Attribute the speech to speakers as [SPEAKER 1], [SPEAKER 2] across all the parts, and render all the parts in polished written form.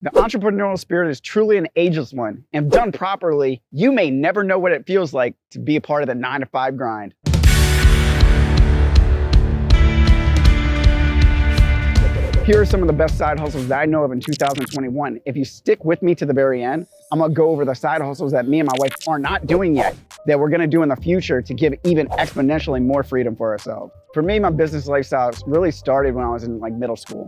[SPEAKER 1] The entrepreneurial spirit is truly an ageless one, and if done properly, you may never know what it feels like to be a part of the 9-to-5 grind. Here are some of the best side hustles that I know of in 2021. If you stick with me to the very end, I'm gonna go over the side hustles that me and my wife are not doing yet, that we're gonna do in the future to give even exponentially more freedom for ourselves. For me, my business lifestyle really started when I was in middle school.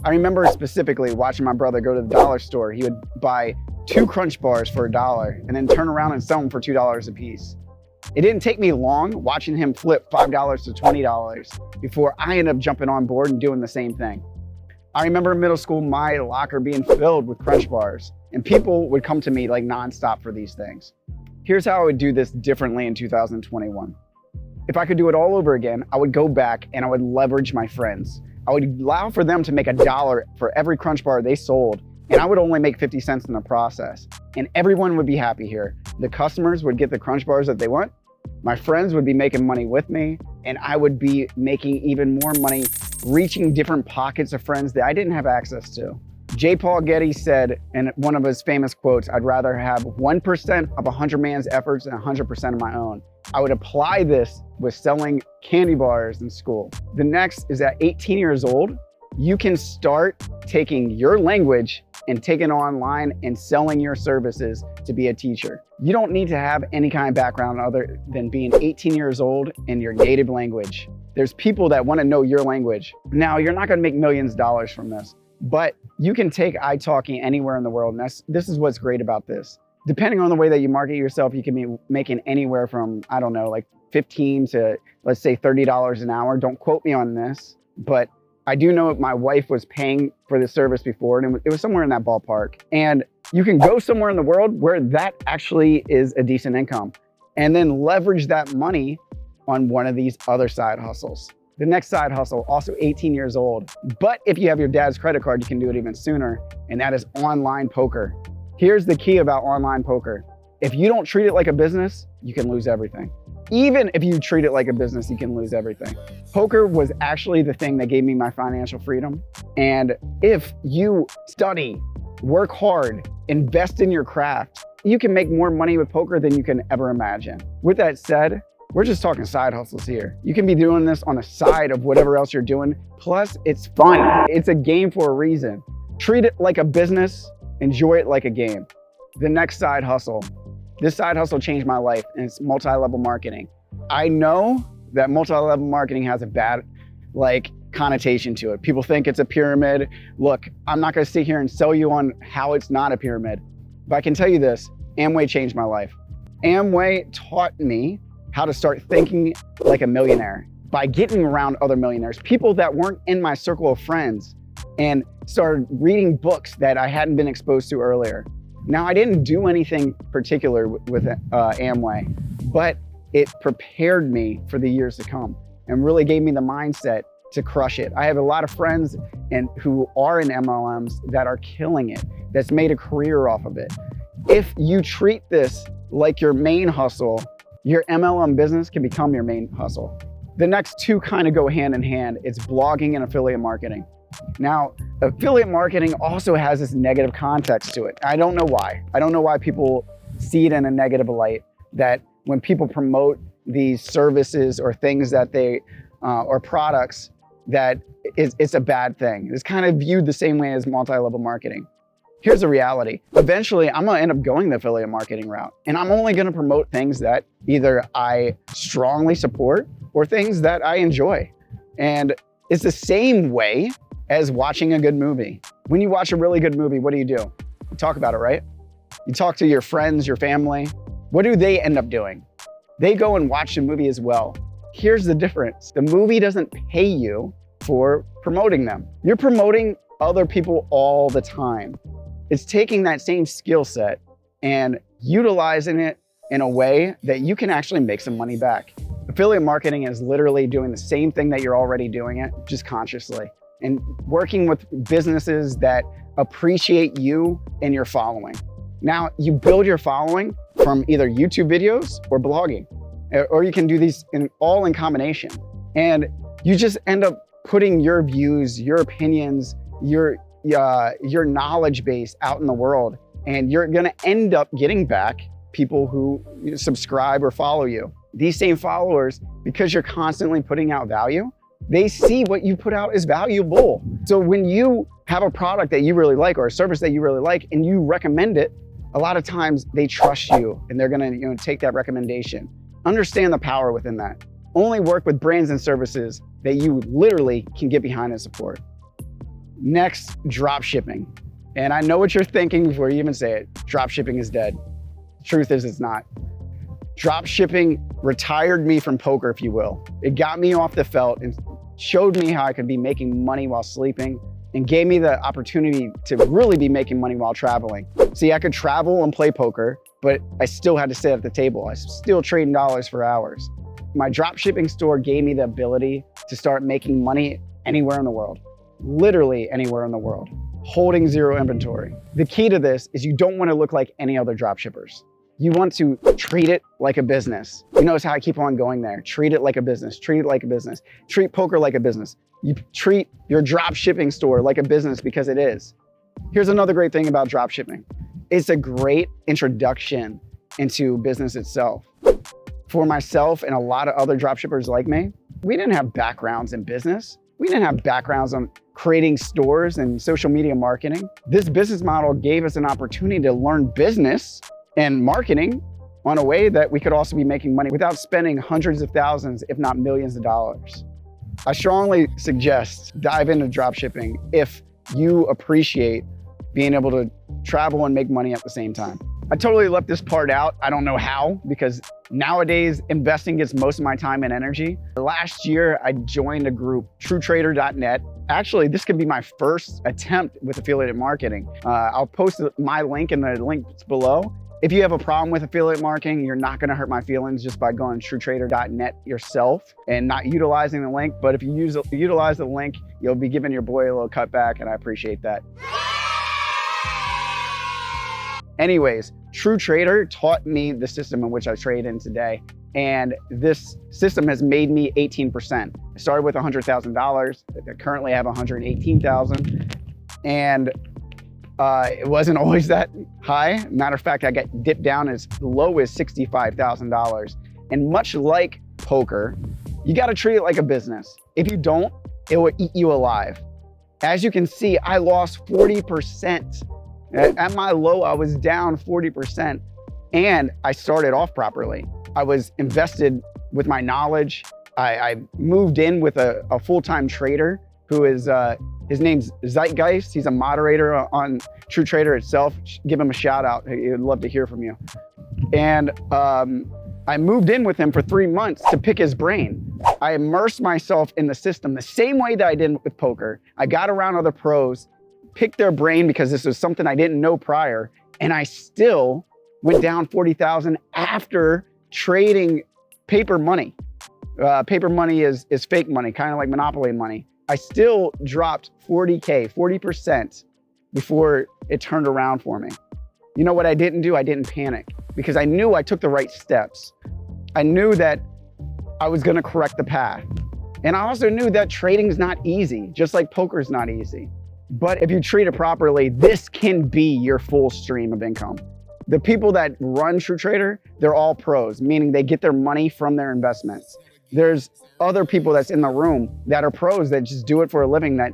[SPEAKER 1] I remember specifically watching my brother go to the dollar store. He would buy 2 Crunch Bars for $1 and then turn around and sell them for $2 a piece. It didn't take me long watching him flip $5 to $20 before I ended up jumping on board and doing the same thing. I remember in middle school, my locker being filled with Crunch Bars, and people would come to me like nonstop for these things. Here's how I would do this differently in 2021. If I could do it all over again, I would go back and I would leverage my friends. I would allow for them to make $1 for every Crunch Bar they sold, and I would only make 50 cents in the process. And everyone would be happy here. The customers would get the Crunch Bars that they want, my friends would be making money with me, and I would be making even more money reaching different pockets of friends that I didn't have access to. J. Paul Getty said in one of his famous quotes, "I'd rather have 1% of 100 man's efforts than 100% of my own." I would apply this with selling candy bars in school. The next is at 18 years old, you can start taking your language and taking it online and selling your services to be a teacher. You don't need to have any kind of background other than being 18 years old in your native language. There's people that want to know your language. Now, you're not going to make millions of dollars from this, but you can take italki anywhere in the world. And this is what's great about this. Depending on the way that you market yourself, you can be making anywhere from, I don't know, like 15 to let's say $30 an hour. Don't quote me on this, but I do know my wife was paying for the service before, and it was somewhere in that ballpark. And you can go somewhere in the world where that actually is a decent income, and then leverage that money on one of these other side hustles. The next side hustle, also 18 years old, but if you have your dad's credit card, you can do it even sooner, and that is online poker. Here's the key about online poker. If you don't treat it like a business, you can lose everything. Even if you treat it like a business, you can lose everything. Poker was actually the thing that gave me my financial freedom. And if you study, work hard, invest in your craft, you can make more money with poker than you can ever imagine. With that said, we're just talking side hustles here. You can be doing this on the side of whatever else you're doing. Plus, it's fun. It's a game for a reason. Treat it like a business, enjoy it like a game. The next side hustle. This side hustle changed my life, and it's multi-level marketing. I know that multi-level marketing has a bad connotation to it. People think it's a pyramid. Look, I'm not gonna sit here and sell you on how it's not a pyramid, but I can tell you this, Amway changed my life. Amway taught me how to start thinking like a millionaire by getting around other millionaires, people that weren't in my circle of friends, and started reading books that I hadn't been exposed to earlier. Now, I didn't do anything particular with Amway, but it prepared me for the years to come and really gave me the mindset to crush it. I have a lot of friends who are in MLMs that are killing it, that's made a career off of it. If you treat this like your main hustle, your MLM business can become your main hustle. The next two kind of go hand in hand. It's blogging and affiliate marketing. Now, affiliate marketing also has this negative context to it. I don't know why. I don't know why people see it in a negative light, that when people promote these services or things that they, or products, that it's a bad thing. It's kind of viewed the same way as multi-level marketing. Here's the reality. Eventually, I'm gonna end up going the affiliate marketing route, and I'm only gonna promote things that either I strongly support or things that I enjoy. And it's the same way as watching a good movie. When you watch a really good movie, what do? You talk about it, right? You talk to your friends, your family. What do they end up doing? They go and watch the movie as well. Here's the difference. The movie doesn't pay you for promoting them. You're promoting other people all the time. It's taking that same skill set and utilizing it in a way that you can actually make some money back. Affiliate marketing is literally doing the same thing that you're already doing it, just consciously, and working with businesses that appreciate you and your following. Now, you build your following from either YouTube videos or blogging, or you can do these all in combination. And you just end up putting your views, your opinions, your your knowledge base out in the world, and you're gonna end up getting back people who subscribe or follow you. These same followers, because you're constantly putting out value, they see what you put out is valuable. So when you have a product that you really like or a service that you really like and you recommend it, a lot of times they trust you and they're gonna take that recommendation. Understand the power within that. Only work with brands and services that you literally can get behind and support. Next, drop shipping. And I know what you're thinking before you even say it. Drop shipping is dead. Truth is, it's not. Drop shipping retired me from poker, if you will. It got me off the felt and showed me how I could be making money while sleeping and gave me the opportunity to really be making money while traveling. See, I could travel and play poker, but I still had to sit at the table. I was still trading dollars for hours. My drop shipping store gave me the ability to start making money anywhere in the world, literally anywhere in the world, holding zero inventory. The key to this is you don't want to look like any other drop shippers. You want to treat it like a business. You notice how I keep on going there. Treat it like a business, treat it like a business. Treat poker like a business. You treat your drop shipping store like a business because it is. Here's another great thing about drop shipping. It's a great introduction into business itself. For myself and a lot of other drop shippers like me, we didn't have backgrounds in business. We didn't have backgrounds on creating stores and social media marketing. This business model gave us an opportunity to learn business and marketing on a way that we could also be making money without spending hundreds of thousands, if not millions of dollars. I strongly suggest dive into dropshipping if you appreciate being able to travel and make money at the same time. I totally left this part out. I don't know how, because nowadays investing gets most of my time and energy. Last year, I joined a group, TrueTrader.net. Actually, this could be my first attempt with affiliate marketing. I'll post my link in the links below. If you have a problem with affiliate marketing, you're not gonna hurt my feelings just by going to TrueTrader.net yourself and not utilizing the link. But if you utilize the link, you'll be giving your boy a little cutback, and I appreciate that. Anyways, TrueTrader taught me the system in which I trade in today. And this system has made me 18%. I started with $100,000. I currently have $118,000. And it wasn't always that high. Matter of fact, I got dipped down as low as $65,000. And much like poker, you gotta treat it like a business. If you don't, it will eat you alive. As you can see, I lost 40%. At my low, I was down 40%. And I started off properly. I was invested with my knowledge. I moved in with a full-time trader who is, his name's Zeitgeist. He's a moderator on TrueTrader itself. Give him a shout out. He would love to hear from you. And I moved in with him for 3 months to pick his brain. I immersed myself in the system the same way that I did with poker. I got around other pros, picked their brain because this was something I didn't know prior, and I still went down 40,000 after trading paper money. Paper money is fake money, kind of like Monopoly money. I still dropped 40K, 40% before it turned around for me. You know what I didn't do? I didn't panic because I knew I took the right steps. I knew that I was gonna correct the path. And I also knew that trading is not easy, just like poker is not easy. But if you treat it properly, this can be your full stream of income. The people that run TrueTrader, they're all pros, meaning they get their money from their investments. There's other people that's in the room that are pros that just do it for a living, that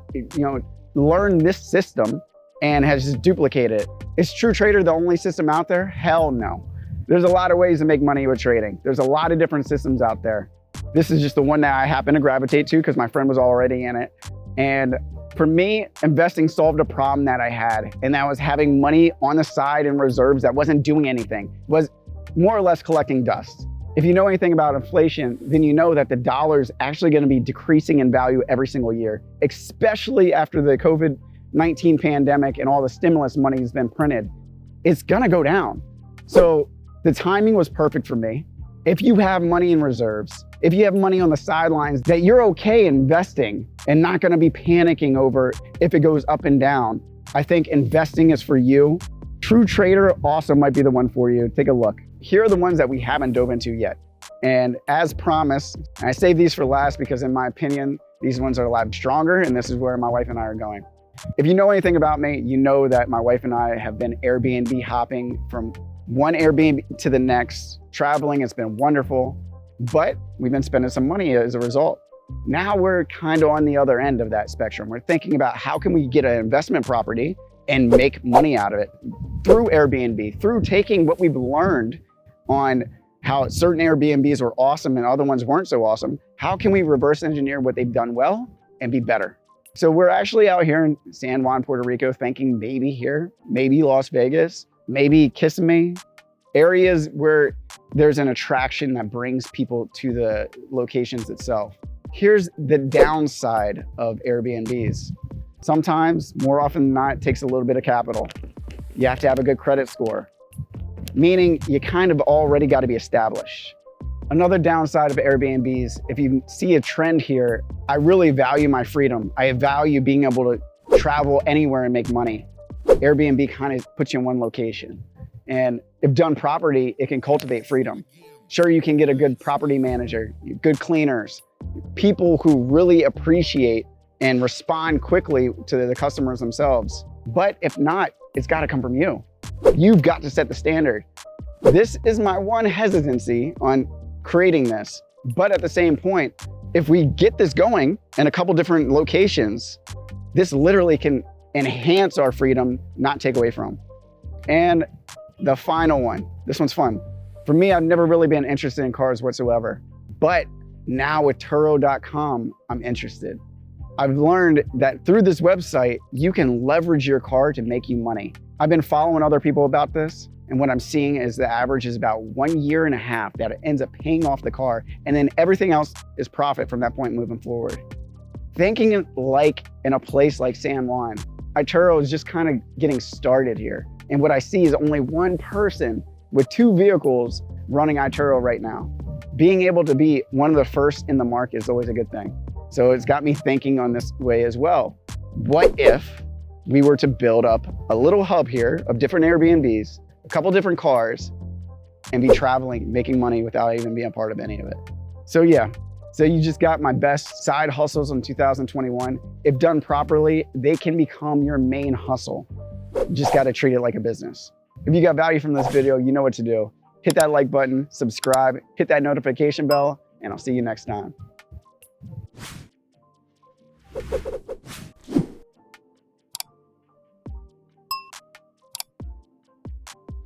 [SPEAKER 1] learn this system and has just duplicated it. Is TrueTrader the only system out there? Hell no. There's a lot of ways to make money with trading. There's a lot of different systems out there. This is just the one that I happen to gravitate to because my friend was already in it. And for me, investing solved a problem that I had, and that was having money on the side in reserves that wasn't doing anything, was more or less collecting dust. If you know anything about inflation, then you know that the dollar's actually gonna be decreasing in value every single year, especially after the COVID-19 pandemic and all the stimulus money has been printed. It's gonna go down. So the timing was perfect for me. If you have money in reserves, if you have money on the sidelines, that you're okay investing and not gonna be panicking over if it goes up and down, I think investing is for you. TrueTrader also might be the one for you. Take a look. Here are the ones that we haven't dove into yet. And as promised, I save these for last because in my opinion, these ones are a lot stronger, and this is where my wife and I are going. If you know anything about me, you know that my wife and I have been Airbnb hopping from one Airbnb to the next. Traveling has been wonderful, but we've been spending some money as a result. Now we're kind of on the other end of that spectrum. We're thinking about how can we get an investment property and make money out of it through Airbnb, through taking what we've learned on how certain Airbnbs were awesome and other ones weren't so awesome. How can we reverse engineer what they've done well and be better? So we're actually out here in San Juan, Puerto Rico, thinking maybe here, maybe Las Vegas, maybe Kissimmee, areas where there's an attraction that brings people to the locations itself. Here's the downside of Airbnbs. Sometimes, more often than not, it takes a little bit of capital. You have to have a good credit score, meaning you kind of already got to be established. Another downside of Airbnbs, if you see a trend here, I really value my freedom. I value being able to travel anywhere and make money. Airbnb kind of puts you in one location. And if done properly, it can cultivate freedom. Sure, you can get a good property manager, good cleaners, people who really appreciate and respond quickly to the customers themselves. But if not, it's got to come from you. You've got to set the standard. This is my one hesitancy on creating this. But at the same point, if we get this going in a couple different locations, this literally can enhance our freedom, not take away from. And the final one, this one's fun. For me, I've never really been interested in cars whatsoever, but now with Turo.com, I'm interested. I've learned that through this website, you can leverage your car to make you money. I've been following other people about this, and what I'm seeing is the average is about 1.5 years that it ends up paying off the car, and then everything else is profit from that point moving forward. Thinking like in a place like San Juan, iTuro is just kind of getting started here. And what I see is only one person with 2 vehicles running iTuro right now. Being able to be one of the first in the market is always a good thing. So it's got me thinking on this way as well. What if we were to build up a little hub here of different Airbnbs, a couple different cars, and be traveling, making money without even being a part of any of it? So yeah, so you just got my best side hustles in 2021. If done properly, they can become your main hustle. You just got to treat it like a business. If you got value from this video, you know what to do. Hit that like button, subscribe, hit that notification bell, and I'll see you next time.